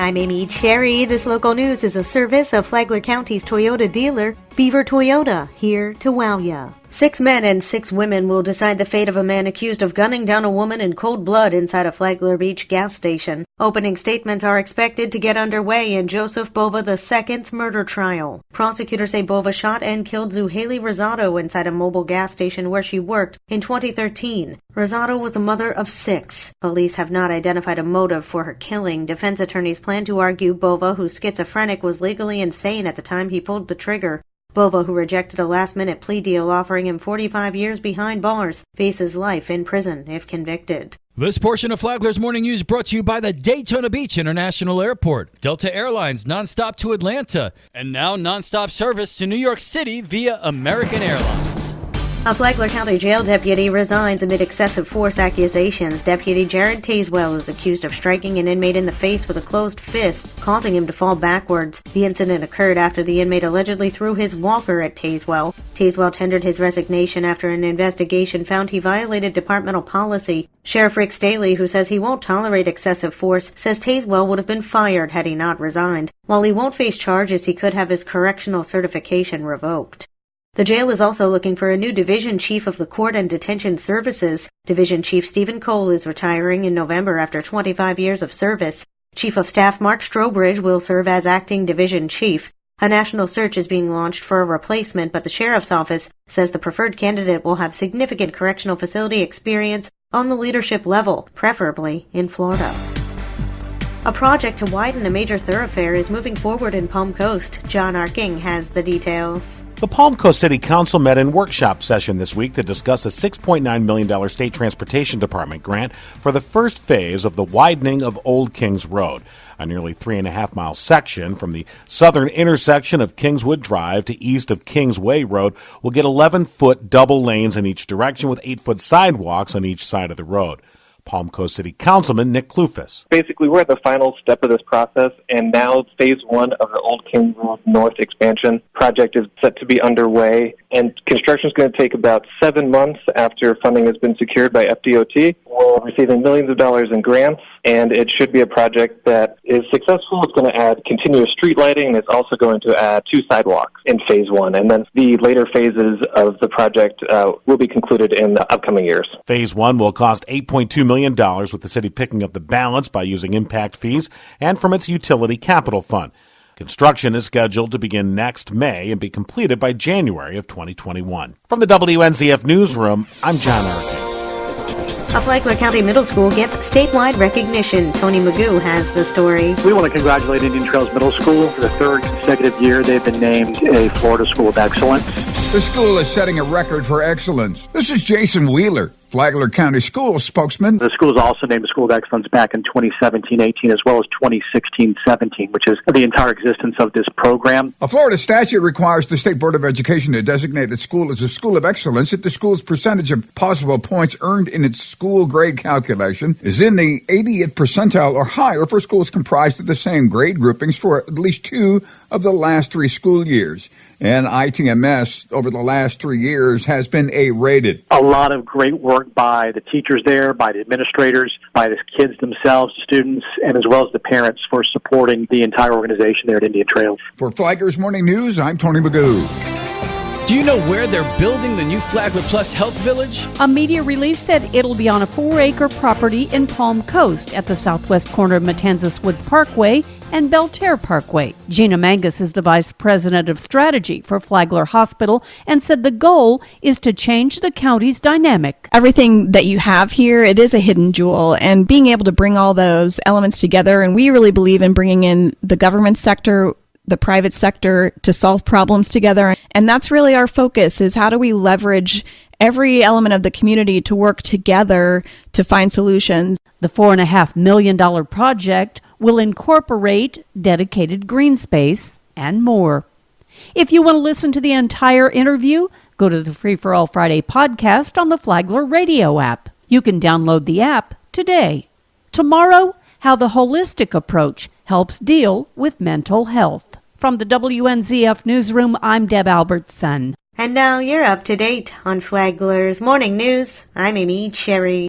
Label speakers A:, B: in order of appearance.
A: I'm Amy Cherry. This local news is a service of Flagler County's Toyota dealer, Beaver Toyota, here to wow ya. 6 men and 6 women will decide the fate of a man accused of gunning down a woman in cold blood inside a Flagler Beach gas station. Opening statements are expected to get underway in Joseph Bova II's murder trial. Prosecutors say Bova shot and killed Zuhaili Rosado inside a mobile gas station where she worked in 2013. Rosado was a mother of 6. Police have not identified a motive for her killing. Defense attorneys plan to argue Bova, who's schizophrenic, was legally insane at the time he pulled the trigger. Bova, who rejected a last-minute plea deal offering him 45 years behind bars, faces life in prison if convicted.
B: This portion of Flagler's Morning News brought to you by the Daytona Beach International Airport, Delta Airlines nonstop to Atlanta, and now nonstop service to New York City via American Airlines.
A: A Flagler County jail deputy resigns amid excessive force accusations. Deputy Jared Tazewell is accused of striking an inmate in the face with a closed fist, causing him to fall backwards. The incident occurred after the inmate allegedly threw his walker at Tazewell. Tazewell tendered his resignation after an investigation found he violated departmental policy. Sheriff Rick Staley, who says he won't tolerate excessive force, says Tazewell would have been fired had he not resigned. While he won't face charges, he could have his correctional certification revoked. The jail is also looking for a new division chief of the Court and Detention Services. Division Chief Stephen Cole is retiring in November after 25 years of service. Chief of Staff Mark Strobridge will serve as acting division chief. A national search is being launched for a replacement, but the sheriff's office says the preferred candidate will have significant correctional facility experience on the leadership level, preferably in Florida. A project to widen a major thoroughfare is moving forward in Palm Coast. John Arking has the details.
C: The Palm Coast City Council met in workshop session this week to discuss a $6.9 million state transportation department grant for the first phase of the widening of Old Kings Road, a nearly 3.5-mile section from the southern intersection of Kingswood Drive to east of Kingsway Road will get 11-foot double lanes in each direction with 8-foot sidewalks on each side of the road. Palm Coast City Councilman Nick Klufis.
D: Basically, we're at the final step of this process, and now phase 1 of the Old Kings Road North expansion project is set to be underway, and construction is going to take about 7 months after funding has been secured by FDOT. We're receiving millions of dollars in grants, and it should be a project that is successful. It's going to add continuous street lighting, and it's also going to add 2 sidewalks in phase 1, and then the later phases of the project will be concluded in the upcoming years.
C: Phase 1 will cost $8.2 million, with the city picking up the balance by using impact fees and from its utility capital fund. Construction is scheduled to begin next May and be completed by January of 2021. From the WNZF Newsroom, I'm John Arkin.
A: A Flagler County middle school gets statewide recognition. Tony Magoo has the story.
E: We want to congratulate Indian Trails Middle School. For the 3rd consecutive year, they've been named a Florida School of Excellence.
F: The school is setting a record for excellence. This is Jason Wheeler, Flagler County Schools spokesman.
E: The school is also named a School of Excellence back in 2017-18 as well as 2016-17, which is the entire existence of this program.
F: A Florida statute requires the State Board of Education to designate a school as a school of excellence if the school's percentage of possible points earned in its school grade calculation is in the 80th percentile or higher for schools comprised of the same grade groupings for at least 2 of the last 3 school years. And ITMS over the last 3 years has been A-rated.
E: A lot of great work by the teachers there, by the administrators, by the kids themselves, students, and as well as the parents for supporting the entire organization there at Indian Trails.
F: For Flagler's Morning News, I'm Tony Magoo.
B: Do you know where they're building the new Flagler Plus Health Village?
G: A media release said it'll be on a 4-acre property in Palm Coast at the southwest corner of Matanzas Woods Parkway and Belterre Parkway. Gina Mangus is the vice president of strategy for Flagler Hospital and said the goal is to change the county's dynamic.
H: Everything that you have here, it is a hidden jewel, and being able to bring all those elements together, and we really believe in bringing in the government sector, the private sector to solve problems together. And that's really our focus, is how do we leverage every element of the community to work together to find solutions.
G: The $4.5 million project will incorporate dedicated green space and more. If you want to listen to the entire interview, go to the Free for All Friday podcast on the Flagler radio app. You can download the app today. Tomorrow, how the holistic approach helps deal with mental health. From the WNZF Newsroom, I'm Deb Albertson.
A: And now you're up to date on Flagler's Morning News. I'm Amy Cherry.